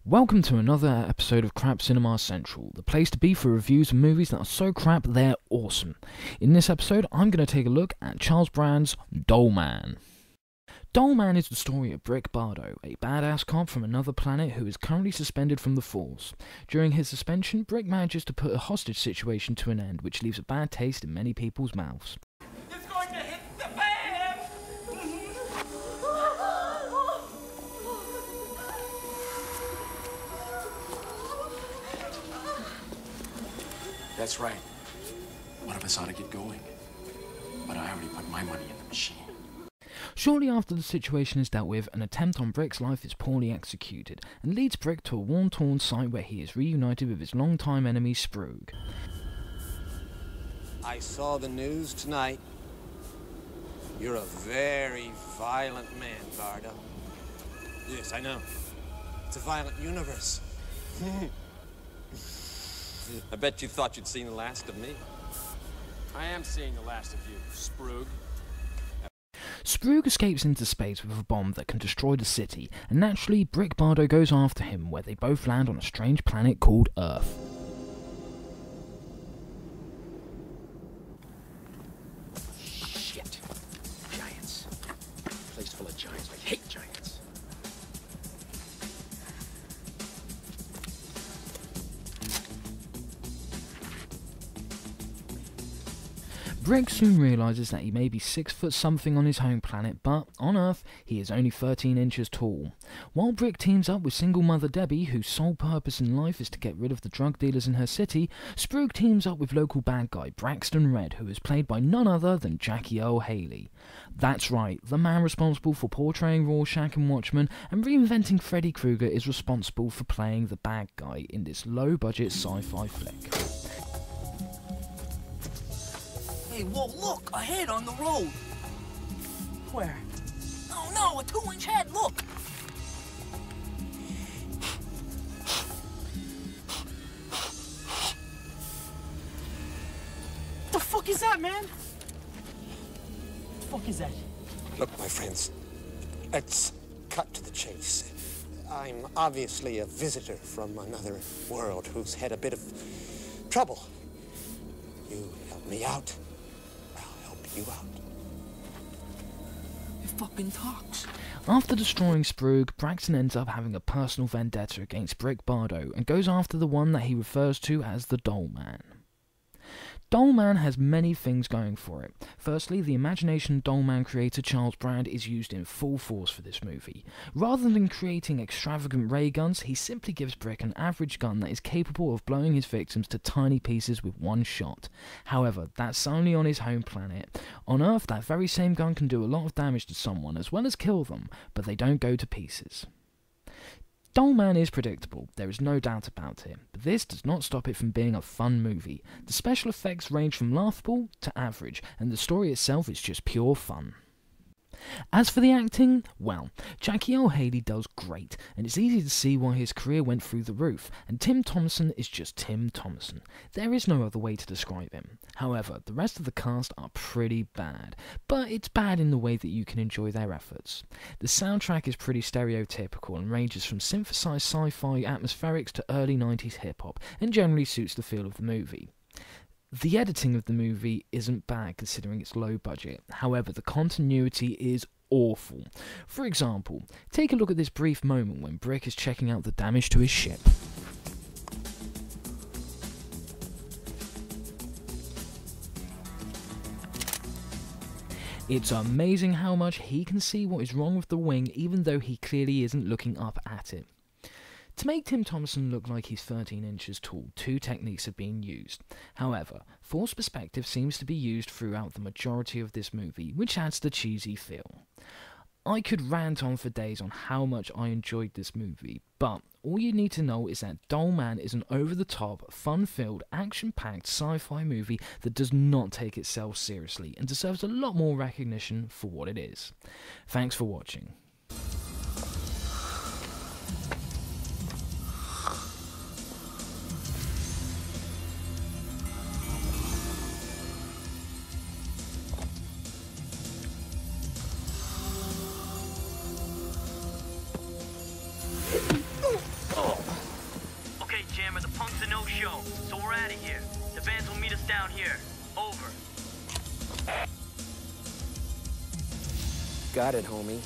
Welcome to another episode of Crap Cinema Central, the place to be for reviews of movies that are so crap they're awesome. In this episode, I'm going to take a look at Charles Brand's Dollman. Dollman is the story of Brick Bardo, a badass cop from another planet who is currently suspended from the force. During his suspension, Brick manages to put a hostage situation to an end, which leaves a bad taste in many people's mouths. It's going to hit the fan! That's right. One of us ought to get going. But I already put my money in the machine. Shortly after the situation is dealt with, an attempt on Brick's life is poorly executed, and leads Brick to a war-torn site where he is reunited with his longtime enemy Sprug. I saw the news tonight. You're a very violent man, Bardo. Yes, I know. It's a violent universe. I bet you thought you'd seen the last of me. I am seeing the last of you, Sprug. Sprug escapes into space with a bomb that can destroy the city, and naturally Brick Bardo goes after him, where they both land on a strange planet called Earth. Shit. Giants. Place full of giants. I hate giants. Brick soon realises that he may be 6 foot something on his home planet, but on Earth he is only 13 inches tall. While Brick teams up with single mother Debbie, whose sole purpose in life is to get rid of the drug dealers in her city, Sprug teams up with local bad guy Braxton Red, who is played by none other than Jackie Earle Haley. That's right, the man responsible for portraying Rorschach in Watchmen and reinventing Freddy Krueger is responsible for playing the bad guy in this low-budget sci-fi flick. Hey, whoa, look! Ahead on the road! Where? Oh no, a 2-inch head, look! The fuck is that, man? The fuck is that? Look, my friends, let's cut to the chase. I'm obviously a visitor from another world who's had a bit of trouble. You help me out, I'll help you out. It fucking talks. After destroying Sprug, Braxton ends up having a personal vendetta against Brick Bardo and goes after the one that he refers to as the Dollman. Dollman has many things going for it. Firstly, the imagination Dollman creator Charles Brand is used in full force for this movie. Rather than creating extravagant ray guns, he simply gives Brick an average gun that is capable of blowing his victims to tiny pieces with one shot. However, that's only on his home planet. On Earth, that very same gun can do a lot of damage to someone as well as kill them, but they don't go to pieces. Dollman is predictable, there is no doubt about it, but this does not stop it from being a fun movie. The special effects range from laughable to average, and the story itself is just pure fun. As for the acting, well, Jackie Earle Haley does great, and it's easy to see why his career went through the roof, and Tim Thomerson is just Tim Thomerson. There is no other way to describe him. However, the rest of the cast are pretty bad, but it's bad in the way that you can enjoy their efforts. The soundtrack is pretty stereotypical and ranges from synthesized sci-fi atmospherics to early 90s hip-hop, and generally suits the feel of the movie. The editing of the movie isn't bad considering its low budget, however the continuity is awful. For example, take a look at this brief moment when Brick is checking out the damage to his ship. It's amazing how much he can see what is wrong with the wing even though he clearly isn't looking up at it. To make Tim Thomerson look like he's 13 inches tall, 2 techniques have been used. However, forced perspective seems to be used throughout the majority of this movie, which adds the cheesy feel. I could rant on for days on how much I enjoyed this movie, but all you need to know is that Dollman is an over-the-top, fun-filled, action-packed sci-fi movie that does not take itself seriously and deserves a lot more recognition for what it is. Thanks for watching. Jammer, the punk's a no-show, so we're out of here. The vans will meet us down here. Over. Got it, homie.